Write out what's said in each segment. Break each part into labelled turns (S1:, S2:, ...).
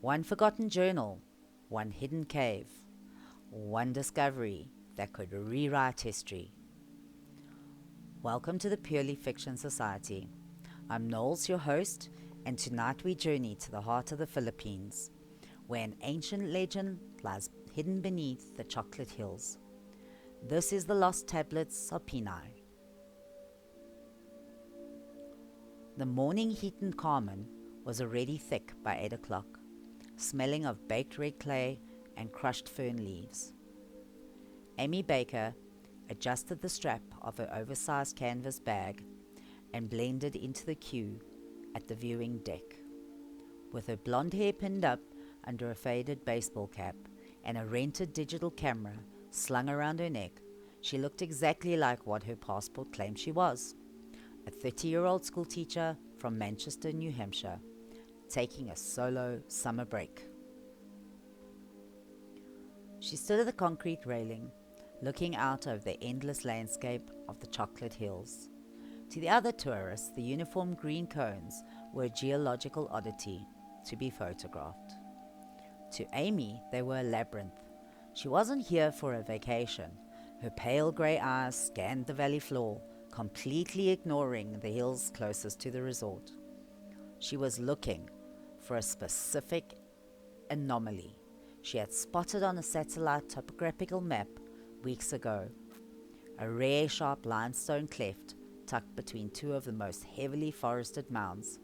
S1: One forgotten journal, one hidden cave, one discovery that could rewrite history. Welcome to the Purely Fiction Society. I'm Knowles, your host, and tonight we journey to the heart of the Philippines, where an ancient legend lies hidden beneath the chocolate hills. This is the Lost Tablets of Pinay. The morning heat in Carmen was already thick by 8 o'clock, smelling of baked red clay and crushed fern leaves. Amy Baker adjusted the strap of her oversized canvas bag and blended into the queue at the viewing deck. With her blonde hair pinned up under a faded baseball cap and a rented digital camera slung around her neck, she looked exactly like what her passport claimed she was, a 30-year-old schoolteacher from Manchester, New Hampshire, taking a solo summer break. She stood at the concrete railing, looking out over the endless landscape of the chocolate hills. To the other tourists, the uniform green cones were a geological oddity to be photographed. To Amy, they were a labyrinth. She wasn't here for a vacation. Her pale grey eyes scanned the valley floor, completely ignoring the hills closest to the resort. She was looking for a specific anomaly she had spotted on a satellite topographical map weeks ago. A rare sharp limestone cleft tucked between two of the most heavily forested mounds,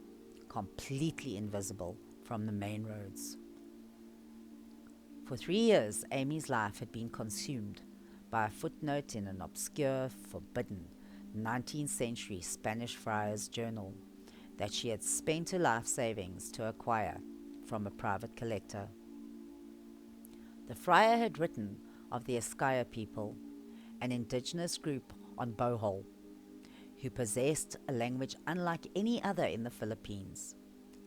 S1: completely invisible from the main roads. For 3 years, Amy's life had been consumed by a footnote in an obscure, forbidden 19th century Spanish friar's journal that she had spent her life savings to acquire from a private collector. The friar had written of the Eskaya people, an indigenous group on Bohol, who possessed a language unlike any other in the Philippines,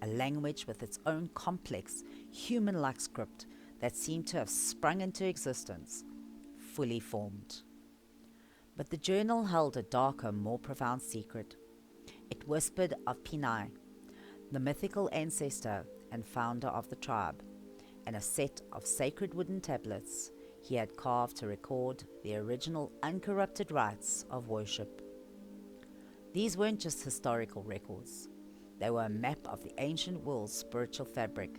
S1: a language with its own complex, human-like script that seemed to have sprung into existence, fully formed. But the journal held a darker, more profound secret. It whispered of Pinay, the mythical ancestor and founder of the tribe, and a set of sacred wooden tablets he had carved to record the original uncorrupted rites of worship. These weren't just historical records. They were a map of the ancient world's spiritual fabric,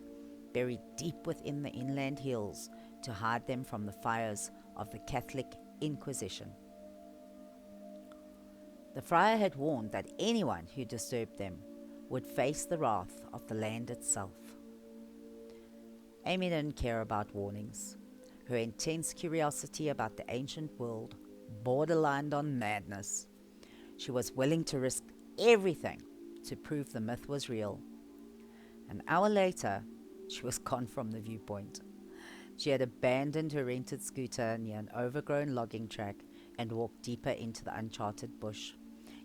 S1: buried deep within the inland hills to hide them from the fires of the Catholic Inquisition. The friar had warned that anyone who disturbed them would face the wrath of the land itself. Amy didn't care about warnings. Her intense curiosity about the ancient world borderlined on madness. She was willing to risk everything to prove the myth was real. An hour later, she was gone from the viewpoint. She had abandoned her rented scooter near an overgrown logging track and walked deeper into the uncharted bush,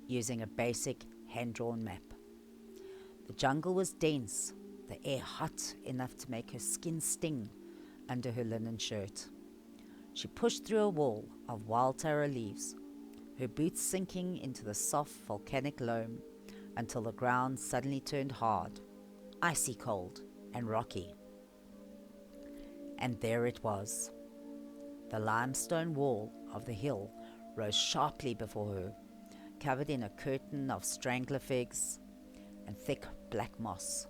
S1: using a basic hand-drawn map. The jungle was dense, the air hot enough to make her skin sting under her linen shirt. She pushed through a wall of wild taro leaves, her boots sinking into the soft volcanic loam until the ground suddenly turned hard, icy cold, and rocky. And there it was. The limestone wall of the hill rose sharply before her, covered in a curtain of strangler figs and thick black moss.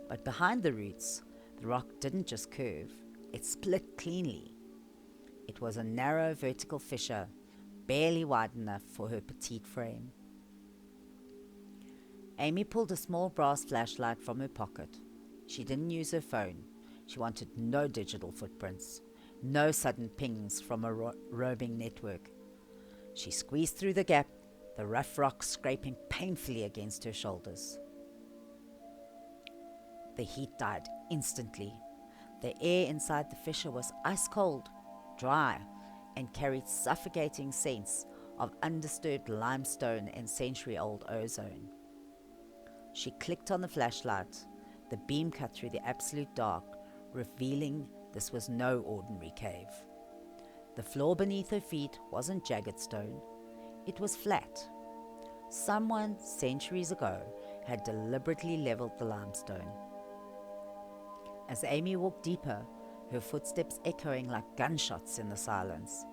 S1: But behind the roots, the rock didn't just curve, it split cleanly. It was a narrow vertical fissure, barely wide enough for her petite frame. Amy pulled a small brass flashlight from her pocket. She didn't use her phone. She wanted no digital footprints, no sudden pings from a roaming network. She squeezed through the gap, the rough rock scraping painfully against her shoulders. The heat died instantly. The air inside the fissure was ice cold, dry, and carried suffocating scents of undisturbed limestone and century-old ozone. She clicked on the flashlight. The beam cut through the absolute dark, revealing this was no ordinary cave. The floor beneath her feet wasn't jagged stone. It was flat. Someone, centuries ago, had deliberately leveled the limestone. As Amy walked deeper, her footsteps echoing like gunshots in the silence,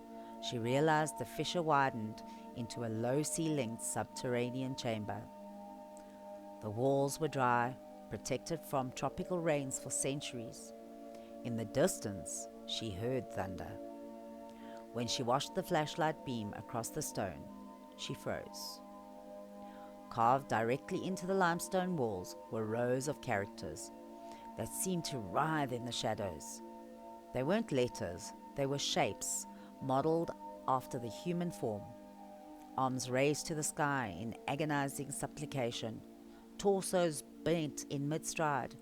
S1: she realized the fissure widened into a low-ceilinged subterranean chamber. The walls were dry, protected from tropical rains for centuries. In the distance, she heard thunder. When she watched the flashlight beam across the stone, she froze. Carved directly into the limestone walls were rows of characters that seemed to writhe in the shadows. They weren't letters, they were shapes modeled after the human form. Arms raised to the sky in agonizing supplication, torsos bent in mid-stride,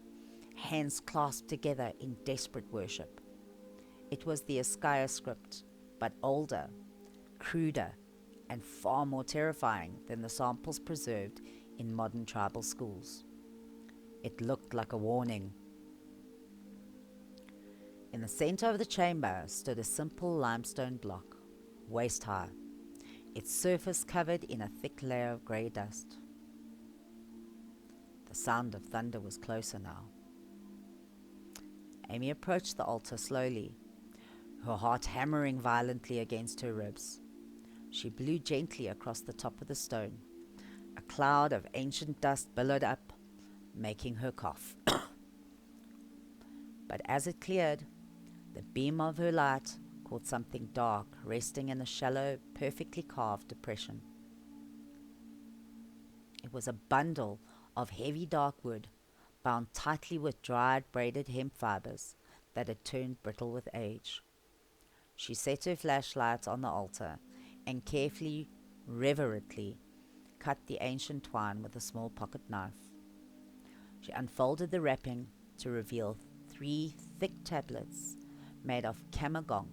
S1: hands clasped together in desperate worship. It was the Askaya script, but older, cruder, and far more terrifying than the samples preserved in modern tribal schools. It looked like a warning. In the center of the chamber stood a simple limestone block, waist high, its surface covered in a thick layer of grey dust. The sound of thunder was closer now. Amy approached the altar slowly, her heart hammering violently against her ribs. She blew gently across the top of the stone. A cloud of ancient dust billowed up, making her cough. But as it cleared, the beam of her light caught something dark resting in a shallow, perfectly carved depression. It was a bundle of heavy dark wood, bound tightly with dried, braided hemp fibers that had turned brittle with age. She set her flashlight on the altar and carefully, reverently, cut the ancient twine with a small pocket knife. She unfolded the wrapping to reveal 3 thick tablets made of camagong,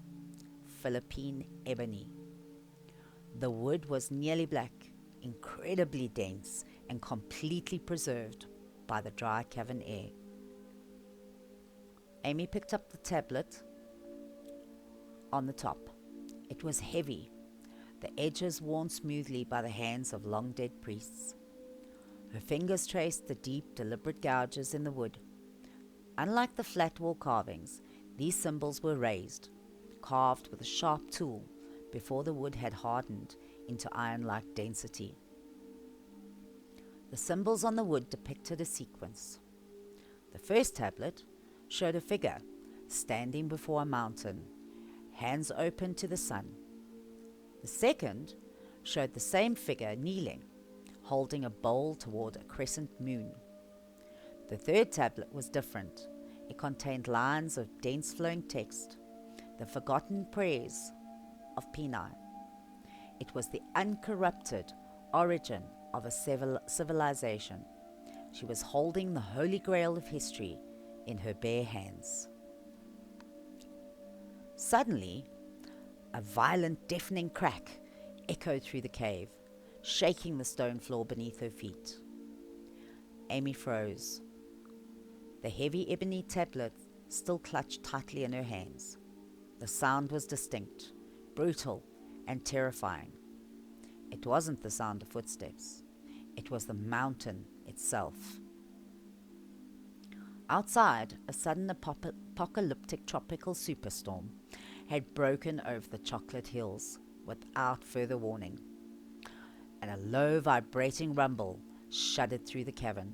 S1: Philippine ebony. The wood was nearly black, incredibly dense, and completely preserved by the dry cavern air. Amy picked up the tablet on the top. It was heavy, the edges worn smoothly by the hands of long-dead priests. Her fingers traced the deep, deliberate gouges in the wood. Unlike the flat wall carvings, these symbols were raised, carved with a sharp tool before the wood had hardened into iron-like density. The symbols on the wood depicted a sequence. The first tablet showed a figure standing before a mountain, hands open to the sun. The second showed the same figure kneeling, holding a bowl toward a crescent moon. The third tablet was different. It contained lines of dense flowing text, the forgotten prayers of Pinay. It was the uncorrupted origin of a civilization. She was holding the holy grail of history in her bare hands. Suddenly, a violent, deafening crack echoed through the cave, shaking the stone floor beneath her feet. Amy froze. The heavy ebony tablet still clutched tightly in her hands. The sound was distinct, brutal, and terrifying. It wasn't the sound of footsteps. It was the mountain itself. Outside, a sudden apocalyptic tropical superstorm had broken over the chocolate hills without further warning, and a low, vibrating rumble shuddered through the cavern,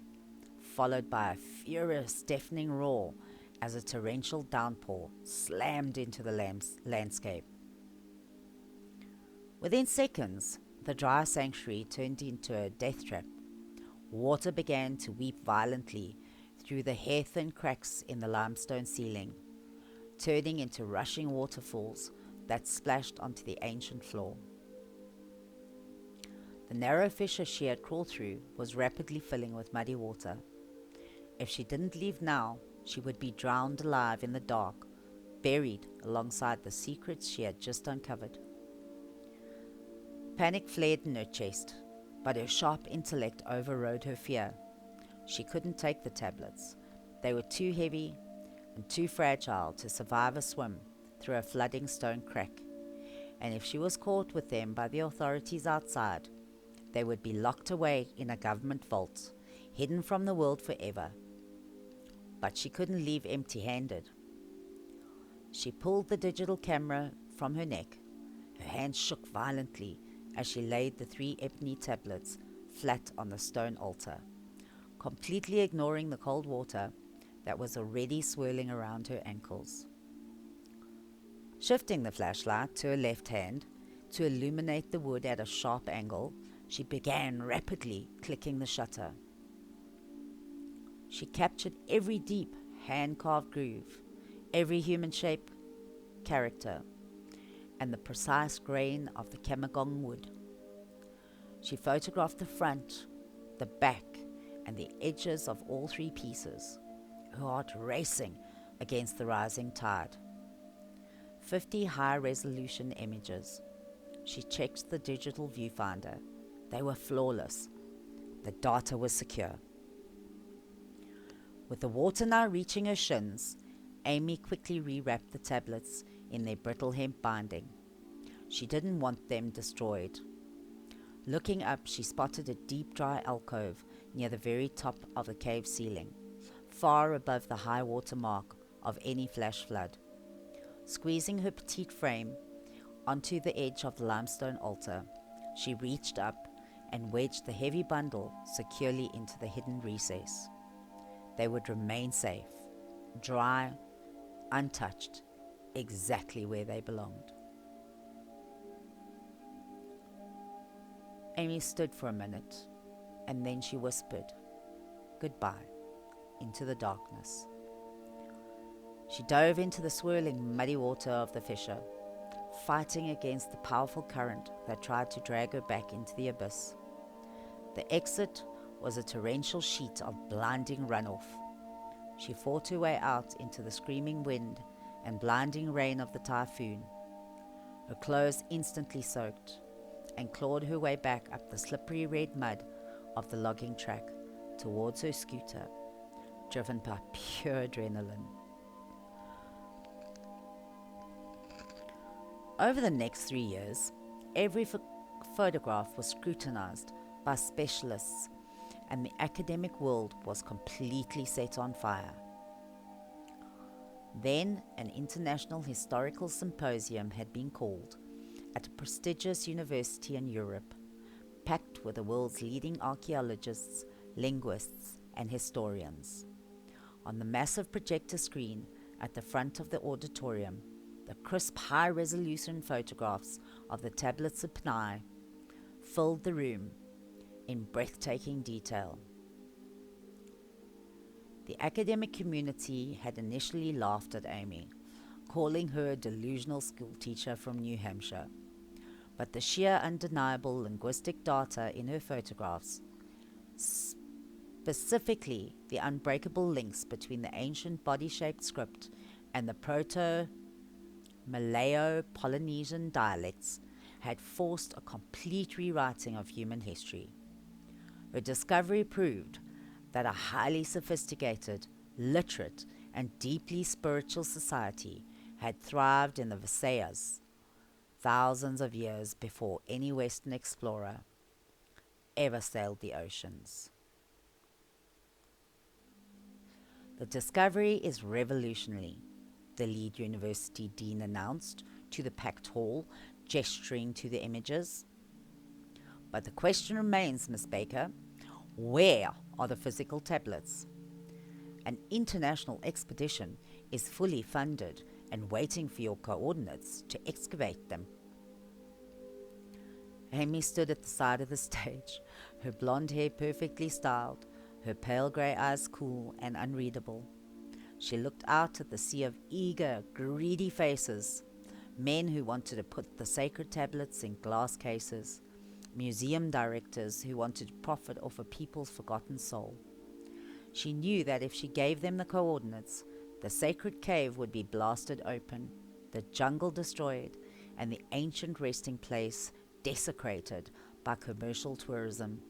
S1: followed by a furious, deafening roar as a torrential downpour slammed into the landscape. Within seconds, the dry sanctuary turned into a death trap. Water began to weep violently through the hair-thin cracks in the limestone ceiling, turning into rushing waterfalls that splashed onto the ancient floor. The narrow fissure she had crawled through was rapidly filling with muddy water. If she didn't leave now, she would be drowned alive in the dark, buried alongside the secrets she had just uncovered. Panic flared in her chest, but her sharp intellect overrode her fear. She couldn't take the tablets. They were too heavy and too fragile to survive a swim through a flooding stone crack, and if she was caught with them by the authorities outside, they would be locked away in a government vault, hidden from the world forever. but she couldn't leave empty-handed. She pulled the digital camera from her neck. Her hand shook violently as she laid the 3 ebony tablets flat on the stone altar, completely ignoring the cold water that was already swirling around her ankles. Shifting the flashlight to her left hand to illuminate the wood at a sharp angle, she began rapidly clicking the shutter. She captured every deep, hand-carved groove, every human shape, character, and the precise grain of the camegon wood. She photographed the front, the back, and the edges of all 3 pieces, her heart racing against the rising tide. 50 high-resolution images. She checked the digital viewfinder. They were flawless. The data was secure. With the water now reaching her shins, Amy quickly rewrapped the tablets in their brittle hemp binding. She didn't want them destroyed. Looking up, she spotted a deep, dry alcove near the very top of the cave ceiling, far above the high water mark of any flash flood. Squeezing her petite frame onto the edge of the limestone altar, she reached up and wedged the heavy bundle securely into the hidden recess. They would remain safe, dry, untouched, exactly where they belonged. Amy stood for a minute, and then she whispered, "Goodbye," into the darkness. She dove into the swirling, muddy water of the fissure, fighting against the powerful current that tried to drag her back into the abyss. The exit was a torrential sheet of blinding runoff. She fought her way out into the screaming wind and blinding rain of the typhoon. Her clothes instantly soaked, and clawed her way back up the slippery red mud of the logging track towards her scooter, driven by pure adrenaline. Over the next 3 years, every photograph was scrutinized by specialists, and the academic world was completely set on fire. Then an international historical symposium had been called at a prestigious university in Europe, packed with the world's leading archaeologists, linguists, and historians. On the massive projector screen at the front of the auditorium, the crisp, high-resolution photographs of the Tablets of Pinay filled the room in breathtaking detail. The academic community had initially laughed at Amy, calling her a delusional schoolteacher from New Hampshire. But the sheer undeniable linguistic data in her photographs, specifically the unbreakable links between the ancient body-shaped script and the Proto-Malayo-Polynesian dialects, had forced a complete rewriting of human history. Her discovery proved that a highly sophisticated, literate, and deeply spiritual society had thrived in the Visayas thousands of years before any Western explorer ever sailed the oceans. The discovery is revolutionary, the lead university dean announced to the packed hall, gesturing to the images. But the question remains, Miss Baker, where are the physical tablets? An international expedition is fully funded and waiting for your coordinates to excavate them. Amy stood at the side of the stage, her blonde hair perfectly styled, her pale grey eyes cool and unreadable. She looked out at the sea of eager, greedy faces, men who wanted to put the sacred tablets in glass cases, museum directors who wanted to profit off a people's forgotten soul. She knew that if she gave them the coordinates, the sacred cave would be blasted open, the jungle destroyed, and the ancient resting place desecrated by commercial tourism.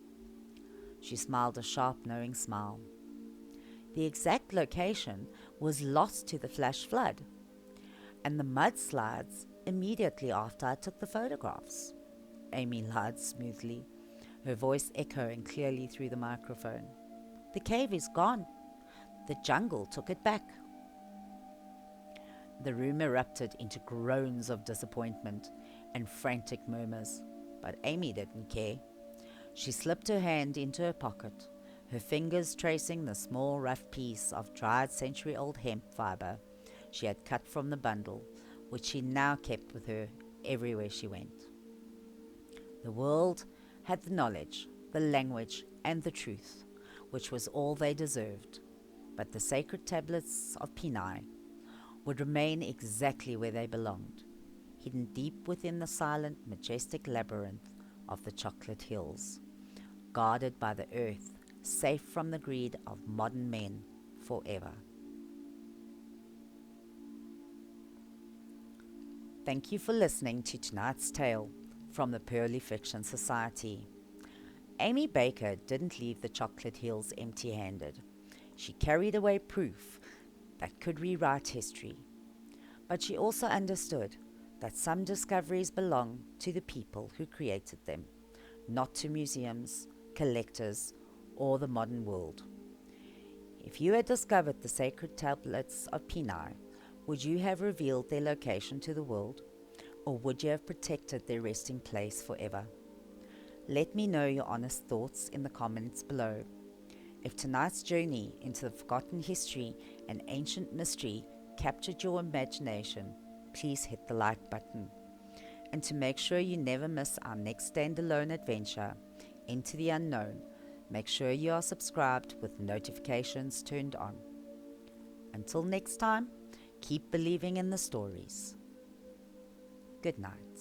S1: She smiled a sharp, knowing smile. The exact location was lost to the flash flood and the mudslides immediately after I took the photographs. Amy lied smoothly, her voice echoing clearly through the microphone. The cave is gone. The jungle took it back. The room erupted into groans of disappointment and frantic murmurs, but Amy didn't care. She slipped her hand into her pocket, her fingers tracing the small rough piece of dried century-old hemp fibre she had cut from the bundle, which she now kept with her everywhere she went. The world had the knowledge, the language, and the truth, which was all they deserved, but the sacred tablets of Pinay would remain exactly where they belonged, hidden deep within the silent, majestic labyrinth of the Chocolate Hills, guarded by the earth, safe from the greed of modern men forever. Thank you for listening to tonight's tale from the Pearly Fiction Society. Amy Baker didn't leave the Chocolate Hills empty-handed. She carried away proof that could rewrite history. But she also understood that some discoveries belong to the people who created them, not to museums, collectors, or the modern world. If you had discovered the sacred tablets of Pinay, would you have revealed their location to the world, or would you have protected their resting place forever? Let me know your honest thoughts in the comments below. If tonight's journey into the forgotten history and ancient mystery captured your imagination, please hit the like button. And to make sure you never miss our next standalone adventure into the unknown, make sure you are subscribed with notifications turned on. Until next time, keep believing in the stories. Good night.